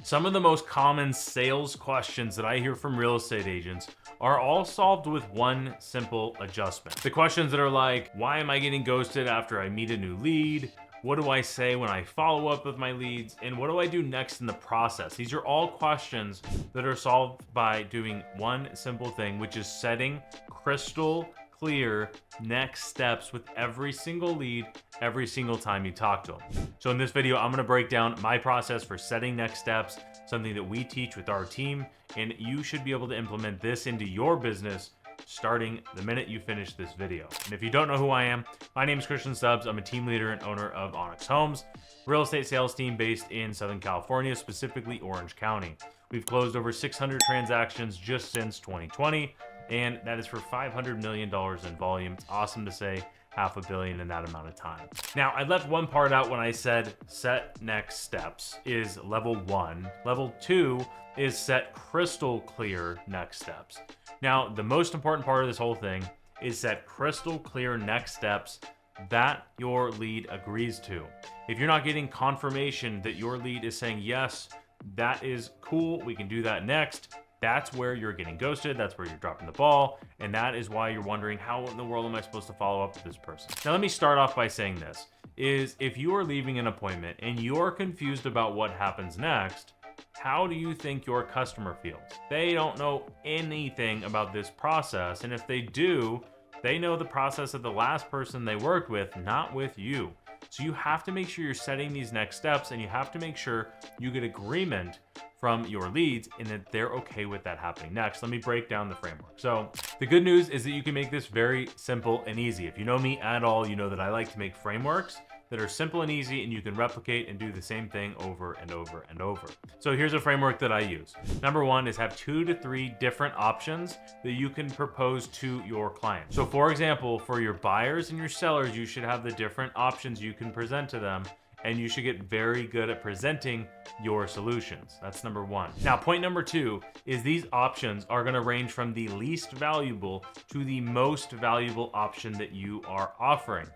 Some of the most common sales questions that I hear from real estate agents are all solved with one simple adjustment. The questions that are like, why am I getting ghosted after I meet a new lead? What do I say when I follow up with my leads? And what do I do next in the process? These are all questions that are solved by doing one simple thing, which is setting crystal clear next steps with every single lead every single time you talk to them. So in this video, I'm going to break down my process for setting next steps, something that we teach with our team, and you should be able to implement this into your business starting the minute you finish this video. And if you don't know who I am, my name is Christian Stubbs. I'm a team leader and owner of Onyx Homes, real estate sales team based in Southern California, specifically Orange County. We've closed over 600 transactions just since 2020, and that is for $500 million in volume. It's awesome to say $500 million in that amount of time. Now, I left one part out when I said set next steps is level 1. Level 2 is set crystal clear next steps. Now, the most important part of this whole thing is set crystal clear next steps that your lead agrees to. If you're not getting confirmation that your lead is saying, yes, that is cool, we can do that next, that's where you're getting ghosted, that's where you're dropping the ball, and that is why you're wondering, how in the world am I supposed to follow up with this person? Now, let me start off by saying this, is if you are leaving an appointment and you're confused about what happens next, how do you think your customer feels? They don't know anything about this process, and if they do, they know the process of the last person they worked with, not with you. So you have to make sure you're setting these next steps, and you have to make sure you get agreement from your leads and that they're okay with that happening next. Let me break down the framework. So the good news is that you can make this very simple and easy. If you know me at all, you know that I like to make frameworks that are simple and easy, and you can replicate and do the same thing over and over and over. So here's a framework that I use. Number 1 is have 2 to 3 different options that you can propose to your client. So for example, for your buyers and your sellers, you should have the different options you can present to them, and you should get very good at presenting your solutions. That's number 1. Now, point number 2 is these options are going to range from the least valuable to the most valuable option that you are offering.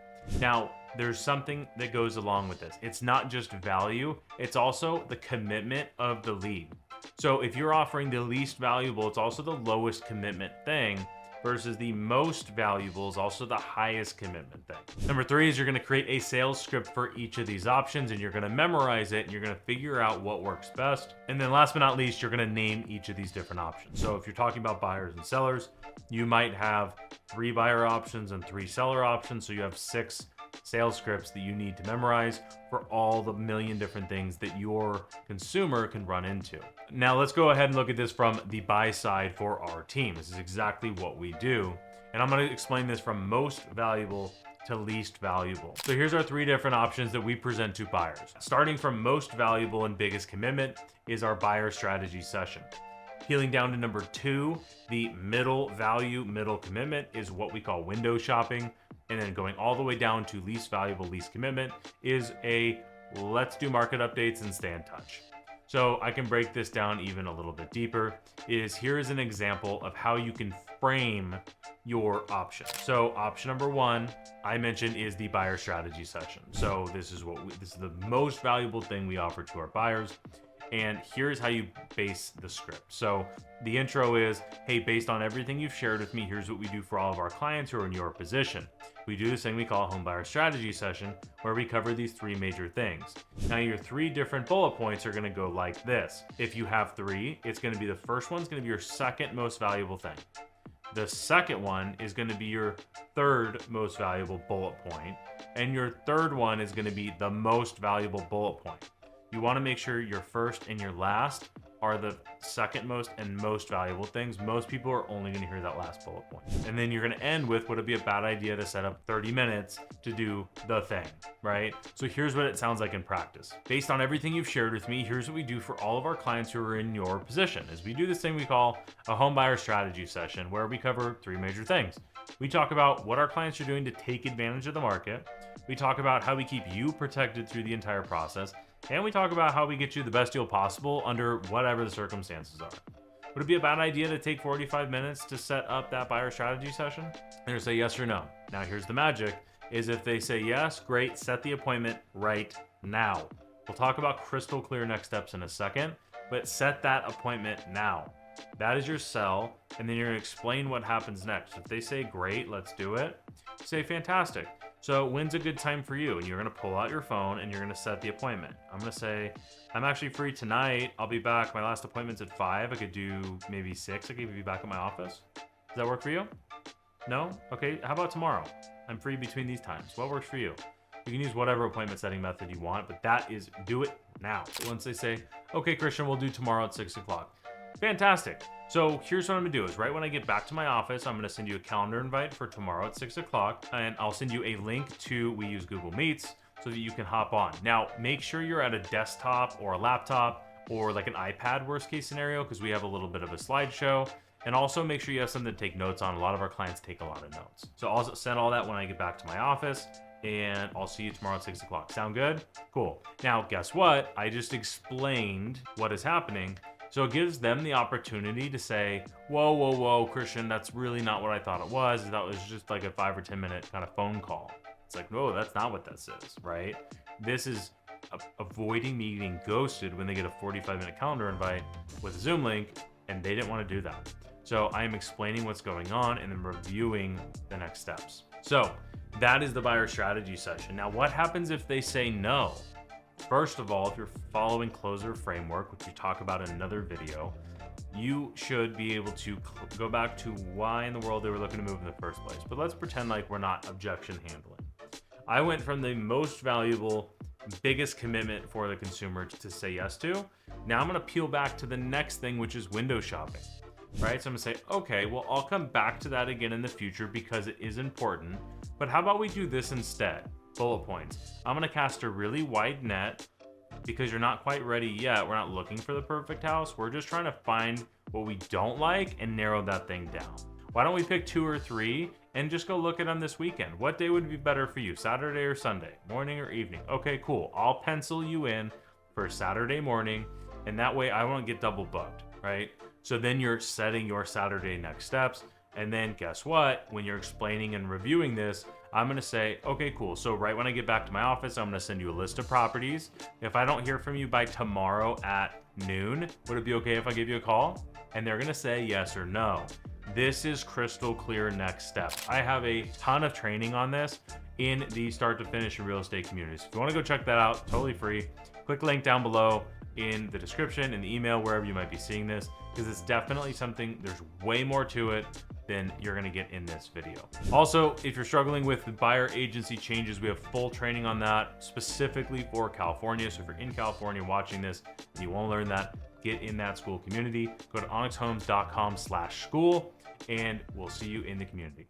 Now, there's something that goes along with this. It's not just value, it's also the commitment of the lead. So if you're offering the least valuable, it's also the lowest commitment thing, versus the most valuable is also the highest commitment thing. Number 3 is you're going to create a sales script for each of these options, and you're going to memorize it, and you're going to figure out what works best. And then last but not least, you're going to name each of these different options. So if you're talking about buyers and sellers, you might have 3 buyer options and 3 seller options. So you have 6 sales scripts that you need to memorize for all the million different things that your consumer can run into. Now let's go ahead and look at this from the buy side for our team. This is exactly what we do. And I'm going to explain this from most valuable to least valuable. So here's our 3 different options that we present to buyers. Starting from most valuable and biggest commitment is our buyer strategy session. Peeling down to number 2, the middle value, middle commitment is what we call window shopping. And then going all the way down to least valuable, least commitment is a let's do market updates and stay in touch. So I can break this down even a little bit deeper. Here is an example of how you can frame your option. So option number 1 I mentioned is the buyer strategy session. So this is the most valuable thing we offer to our buyers. And here's how you base the script. So the intro is, hey, based on everything you've shared with me, here's what we do for all of our clients who are in your position. We do this thing we call a home buyer strategy session, where we cover these 3 major things. Now your 3 different bullet points are going to go like this. If you have 3, it's going to be the first one's going to be your second most valuable thing. The second one is going to be your third most valuable bullet point. And your third one is going to be the most valuable bullet point. You want to make sure your first and your last are the second most and most valuable things. Most people are only going to hear that last bullet point. And then you're going to end with, would it be a bad idea to set up 30 minutes to do the thing, right? So here's what it sounds like in practice. Based on everything you've shared with me, here's what we do for all of our clients who are in your position. Is we do this thing we call a home buyer strategy session, where we cover 3 major things. We talk about what our clients are doing to take advantage of the market. We talk about how we keep you protected through the entire process. And we talk about how we get you the best deal possible under whatever the circumstances are. Would it be a bad idea to take 45 minutes to set up that buyer strategy session? They're gonna say yes or no. Now here's the magic, is if they say yes, great, set the appointment right now. We'll talk about crystal clear next steps in a second, but set that appointment now. That is your sell, and then you're gonna explain what happens next. If they say, great, let's do it, say, fantastic. So when's a good time for you? And you're gonna pull out your phone and you're gonna set the appointment. I'm gonna say, I'm actually free tonight. I'll be back. My last appointment's at 5. I could do maybe 6. I could be back at my office. Does that work for you? No? Okay, how about tomorrow? I'm free between these times. What works for you? You can use whatever appointment setting method you want, but that is, do it now. Once they say, okay, Christian, we'll do tomorrow at 6 o'clock. Fantastic. So here's what I'm gonna do is right when I get back to my office, I'm gonna send you a calendar invite for tomorrow at 6 o'clock, and I'll send you a link to, we use Google Meets, so that you can hop on. Now, make sure you're at a desktop or a laptop or like an iPad, worst case scenario, because we have a little bit of a slideshow. And also make sure you have something to take notes on. A lot of our clients take a lot of notes. So I'll send all that when I get back to my office, and I'll see you tomorrow at 6 o'clock. Sound good? Cool. Now, guess what? I just explained what is happening. So it gives them the opportunity to say, whoa, whoa, whoa, Christian, that's really not what I thought it was. That was just like a 5 or 10 minute kind of phone call. It's like, no, that's not what this is, right? This is avoiding me getting ghosted when they get a 45-minute calendar invite with a Zoom link, and they didn't want to do that. So I am explaining what's going on and then reviewing the next steps. So that is the buyer strategy session. Now, what happens if they say no? First of all, if you're following closer framework, which we talk about in another video, you should be able to go back to why in the world they were looking to move in the first place. But let's pretend like we're not objection handling. I went from the most valuable, biggest commitment for the consumer to say yes to. Now I'm gonna peel back to the next thing, which is window shopping, right? So I'm gonna say, okay, well, I'll come back to that again in the future because it is important, but how about we do this instead? Bullet points. I'm gonna cast a really wide net because you're not quite ready yet. We're not looking for the perfect house. We're just trying to find what we don't like and narrow that thing down. Why don't we pick 2 or 3 and just go look at them this weekend? What day would be better for you, Saturday or Sunday, morning or evening? Okay, cool. I'll pencil you in for Saturday morning, and that way I won't get double booked, right? So then you're setting your Saturday next steps, and then guess what? When you're explaining and reviewing this, I'm gonna say, okay, cool. So right when I get back to my office, I'm gonna send you a list of properties. If I don't hear from you by tomorrow at noon, would it be okay if I give you a call? And they're gonna say yes or no. This is crystal clear next steps. I have a ton of training on this in the Start to Finish in Real Estate communities. If you wanna go check that out, totally free, click the link down below in the description, in the email, wherever you might be seeing this, because it's definitely something, there's way more to it than you're gonna get in this video. Also, if you're struggling with the buyer agency changes, we have full training on that specifically for California. So if you're in California watching this and you wanna learn that, get in that school community, go to onyxhomes.com/school, and we'll see you in the community.